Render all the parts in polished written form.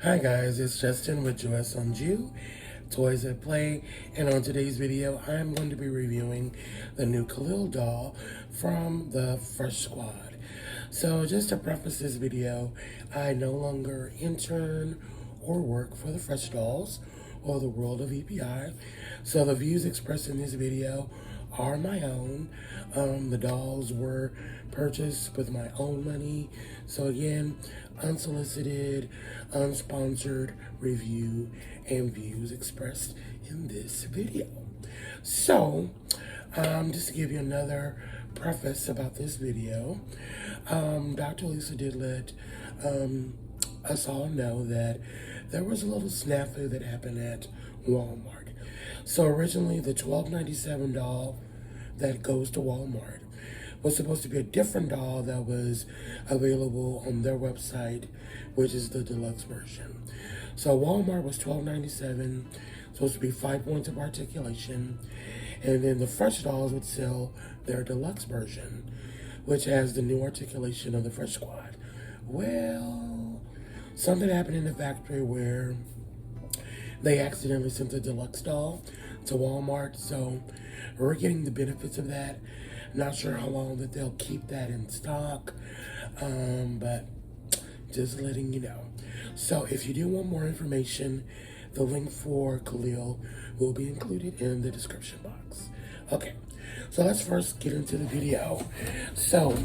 Hi guys, it's Justin with Joyce on Jew, Toys at Play, and on today's video I'm going to be reviewing the new Khalil doll from the Fresh Squad. So just to preface this video, I no longer intern or work for the Fresh Dolls or the world of EPI, so the views expressed in this video are my own. The dolls were purchased with my own money. So again, unsolicited, unsponsored review and views expressed in this video. So, just to give you another preface about this video, Dr. Lisa did let us all know that there was a little snafu that happened at Walmart. So originally the $12.97 doll that goes to Walmart was supposed to be a different doll that was available on their website, which is the deluxe version. So Walmart was $12.97, supposed to be 5 points of articulation, and then the Fresh Dolls would sell their deluxe version, which has the new articulation of the Fresh Squad. Well, something happened in the factory where they accidentally sent the deluxe doll to Walmart, so we're getting the benefits of that. Not sure how long that they'll keep that in stock, but just letting you know. So if you do want more information, the link for Khalil will be included in the description box. Okay, so let's first get into the video. So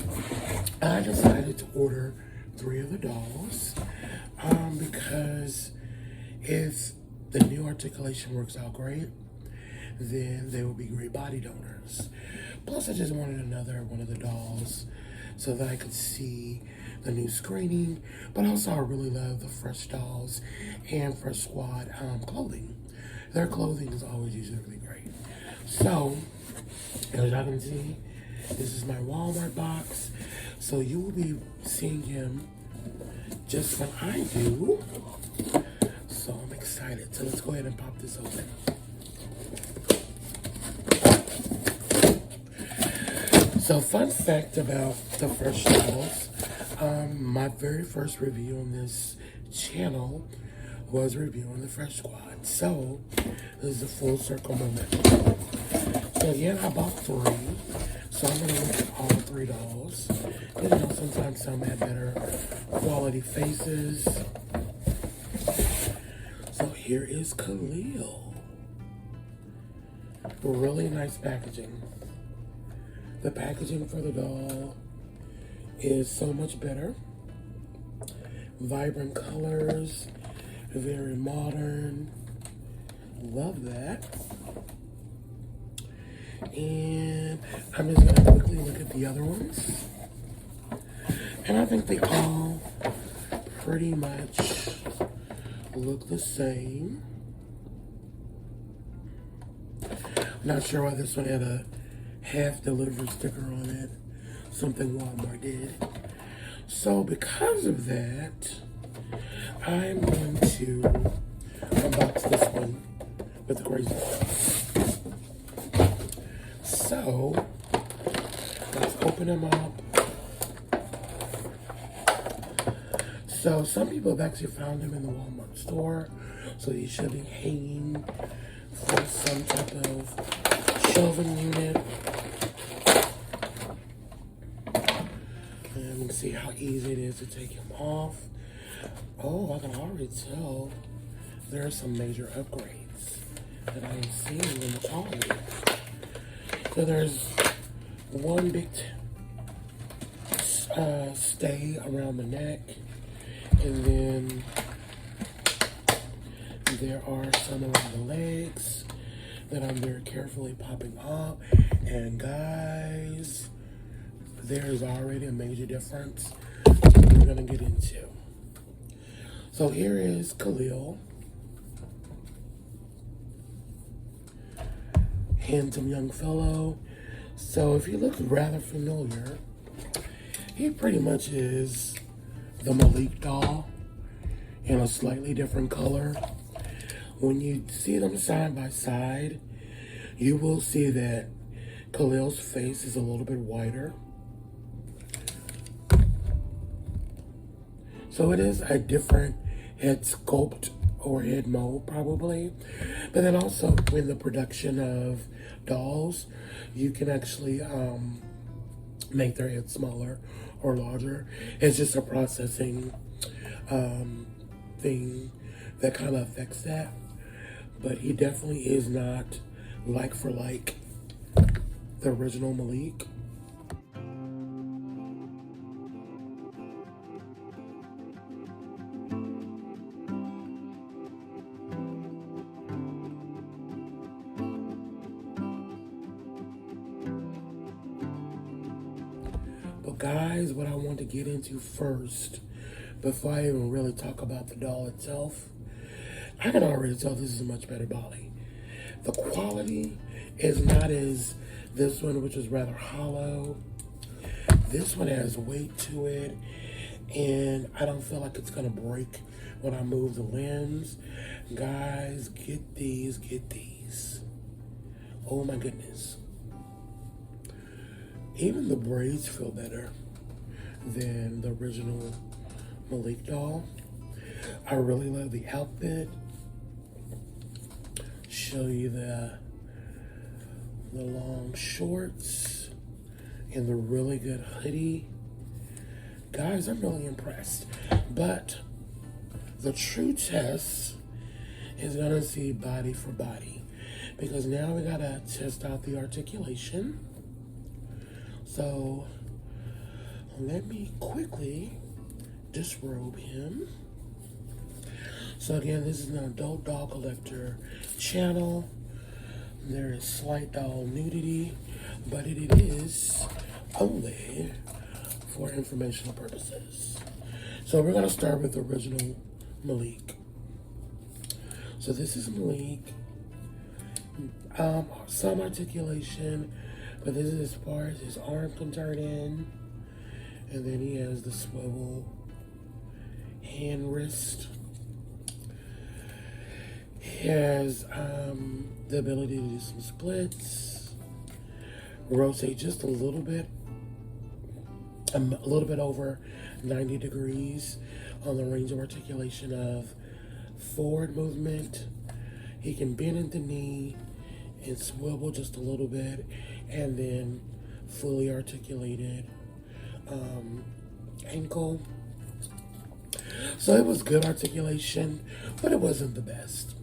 I decided to order 3 of the dolls because if the new articulation works out great, then they will be great body donors. Plus, I just wanted another one of the dolls so that I could see the new screening. But also, I really love the Fresh Dolls and Fresh Squad clothing. Their clothing is always usually really great. So, as y'all can see, this is my Walmart box. So you will be seeing him just when I do. So I'm excited. So let's go ahead and pop this open. So fun fact about the Fresh Dolls, my very first review on this channel was reviewing the Fresh Squad. So this is a full circle moment. So again, I bought 3. So I'm gonna look at all 3 dolls. You know, sometimes some have better quality faces. So here is Khalil. Really nice packaging. The packaging for the doll is so much better. Vibrant colors, very modern. Love that. And I'm just gonna quickly look at the other ones. And I think they all pretty much look the same. Not sure why this one had a half delivery sticker on it, something Walmart did. So because of that, I'm going to unbox this one with the crazy one. So let's open them up. So some people have actually found them in the Walmart store, so these should be hanging from some type of shelving unit. And you can see how easy it is to take him off. Oh, I can already tell there are some major upgrades that I am seeing in the quality. So there's one big stay around the neck, and then there are some around the legs that I'm very carefully popping off. And guys, there's already a major difference we're gonna get into. So here is Khalil. Handsome young fellow. So if he looks rather familiar, he pretty much is the Malik doll in a slightly different color. When you see them side by side, you will see that Khalil's face is a little bit whiter. So it is a different head sculpt or head mold probably. But then also in the production of dolls, you can actually make their head smaller or larger. It's just a processing thing that kind of affects that. But he definitely is not like for like the original Malik. But guys, what I want to get into first, before I even really talk about the doll itself, I can already tell this is a much better body. The quality is not as this one, which is rather hollow. This one has weight to it, and I don't feel like it's gonna break when I move the limbs. Guys, get these, get these. Oh my goodness. Even the braids feel better than the original Malik doll. I really love the outfit. Show you the long shorts and the really good hoodie. Guys, I'm really impressed. But the true test is gonna see body for body, because now we gotta test out the articulation. So let me quickly disrobe him. So again, this is an adult doll collector channel. There is slight doll nudity, but it is only for informational purposes. So we're gonna start with the original Malik. So this is Malik. Some articulation, but this is as far as his arm can turn in. And then he has the swivel hand wrist. He has the ability to do some splits, rotate just a little bit over 90 degrees on the range of articulation of forward movement. He can bend at the knee and swivel just a little bit, and then fully articulated ankle. So it was good articulation, but it wasn't the best.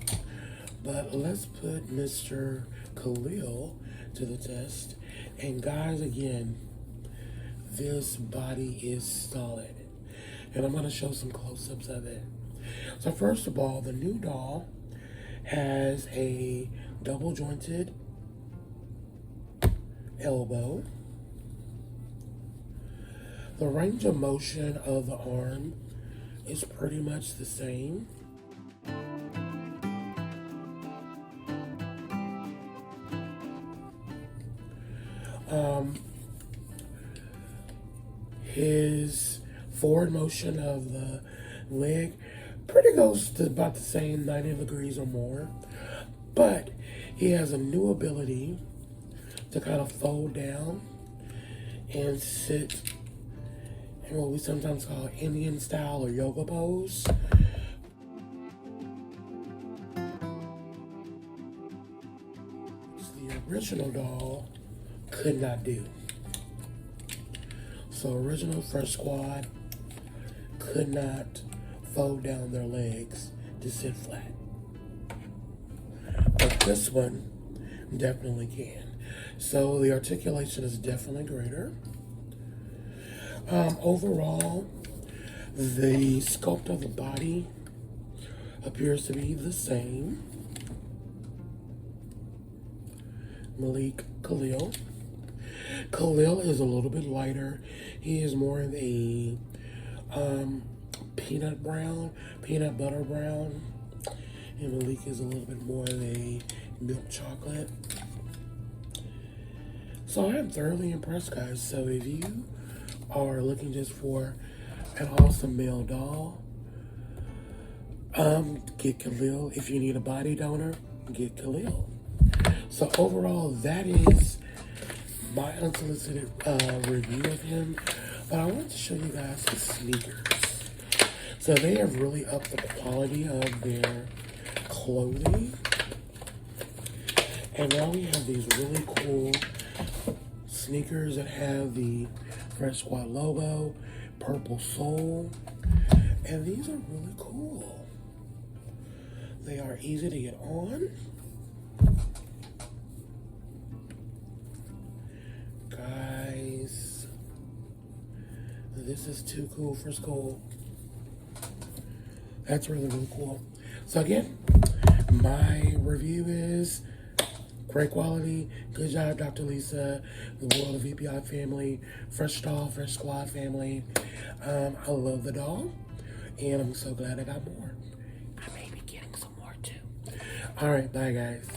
But let's put Mr. Khalil to the test. And guys, again, this body is solid. And I'm going to show some close-ups of it. So first of all, the new doll has a double jointed elbow. The range of motion of the arm is pretty much the same. His forward motion of the leg pretty goes to about the same, 90 degrees or more. But he has a new ability to kind of fold down and sit in what we sometimes call Indian style or yoga pose. The original doll could not do. So original Fresh Squad could not fold down their legs to sit flat. But this one definitely can. So the articulation is definitely greater. Overall, the sculpt of the body appears to be the same. Malik Khalil. Khalil is a little bit lighter. He is more of a peanut butter brown. And Malik is a little bit more of a milk chocolate. So I am thoroughly impressed, guys. So if you are looking just for an awesome male doll, get Khalil. If you need a body donor, get Khalil. So overall, that is my unsolicited review of him. But I wanted to show you guys his sneakers. So they have really upped the quality of their clothing. And now we have these really cool sneakers that have the Fresh Squad logo, purple sole, and these are really cool. They are easy to get on. Guys, this is too cool for school. That's really, really cool. So again, my review is great quality. Good job, Dr. Lisa, the World of EPI family, Fresh Doll, Fresh Squad family. I love the doll, and I'm so glad I got more. I may be getting some more too. All right, bye guys.